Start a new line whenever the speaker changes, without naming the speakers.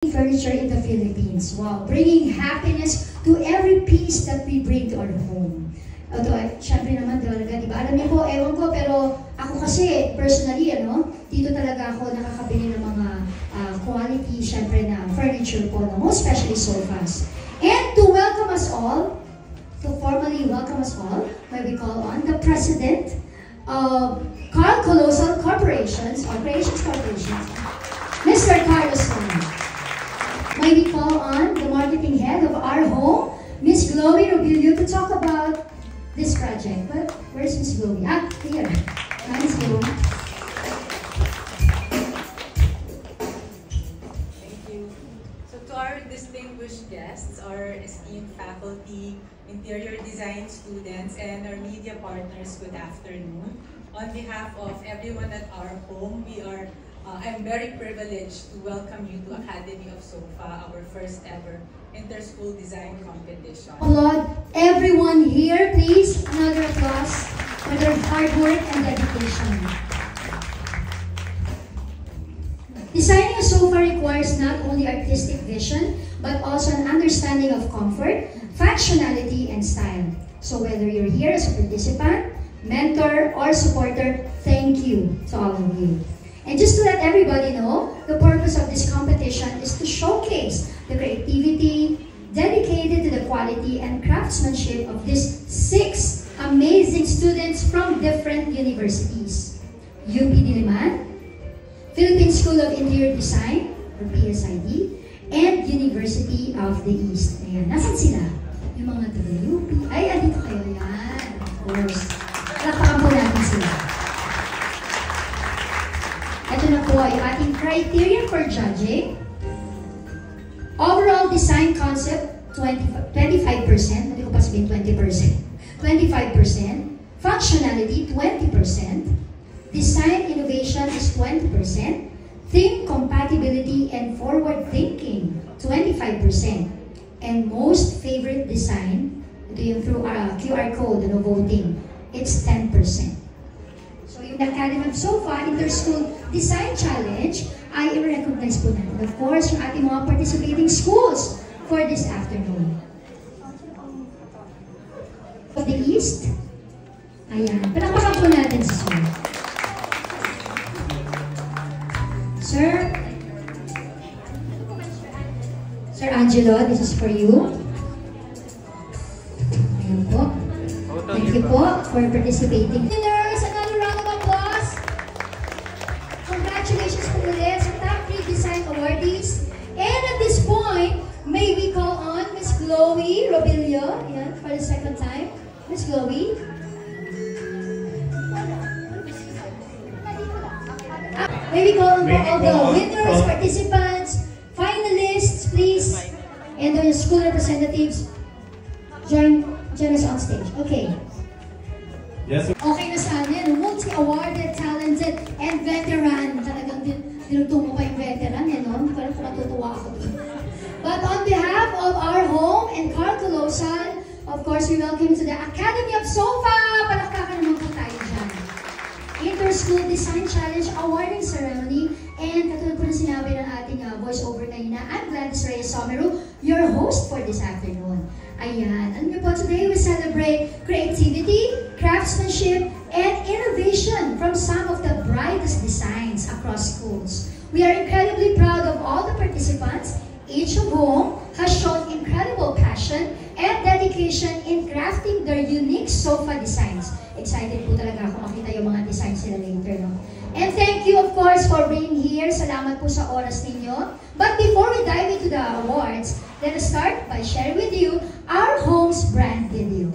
Furniture in the Philippines. Wow, bringing happiness to every piece that we bring to our home. Although, syempre naman talaga, diba? Alam niyo po, ewan ko, pero ako kasi, personally, dito talaga ako nakakabili ng mga quality, syempre na furniture po, most especially sofas. And to welcome us all, to formally welcome us all, may we call on the President of Carl Colosal Corporations, or Creations Corporations, Mr. Carlos Luna. May we call on the marketing head of our home, Miss Chloe Robilio, to talk about this project. But where's Miss Chloe? Here. Miss Chloe.
Thank you. So to our distinguished guests, our esteemed faculty, interior design students, and our media partners, good afternoon. On behalf of everyone at our home, I'm very privileged to welcome you to Academy of SOFA, our first ever inter-school design competition.
Applaud everyone here, please. Another applause for their hard work and dedication. Designing a sofa requires not only artistic vision, but also an understanding of comfort, functionality, and style. So whether you're here as a participant, mentor, or supporter, thank you to all of you. And just to let everybody know, the purpose of this competition is to showcase the creativity dedicated to the quality and craftsmanship of these 6 amazing students from different universities. UP Diliman, Philippine School of Interior Design, or PSID, and University of the East. Ayan, nasan sila? Yung mga taga-UP. Ay, andito kayo. Ayan, of course. Palakpakan po natin sila. Ito na po ay ating criteria for judging. Overall design concept, 25%. Hindi ko pa sabihin 20%. 25%. Functionality, 20%. Design innovation is 20%. Theme compatibility and forward thinking, 25%. And most favorite design, ito yung through QR code, voting, it's 10%. The Academy of SOFA Inter-School Design Challenge ay i-recognize po natin. Of course, yung ating mga participating schools for this afternoon. Of the East, ayan. Palakpakan po natin si Sir. Sir Angelo, this is for you. Ayan po. Thank you po for participating. Congratulations po ulit sa top 3 design awardees. And at this point, may we call on Miss Chloe Robilio, yan, for the second time. Miss Chloe. May we call on all the winners, participants, finalists, please, and the school representatives. Join us on stage. Okay.
Yes, sir.
Okay na sana yan. Multi-awarded, talented, and veteran. Talagang dinutong mo pa yung veteran, Parang natutuwa ako doon. But on behalf of our home and Carl Colosal, of course, we welcome you to the Academy of SOFA. Palakpakan naman po tayo dyan. Inter-School Design Challenge Awarding Ceremony. And katulad po na sinabi ng ating voice-over kanina, I'm Gladys Reyes Somero, your host for this afternoon. Ayan. Alam niyo po, today we celebrate creativity, craftsmanship, and innovation from some of the brightest designs across schools. We are incredibly proud of all the participants, each of whom has shown incredible passion and dedication in crafting their unique sofa designs. Excited po talaga ako makita yung mga designs nila later, And thank you, of course, for being here. Salamat po sa oras ninyo. But before we dive into the awards, let us start by sharing with you our home's brand video.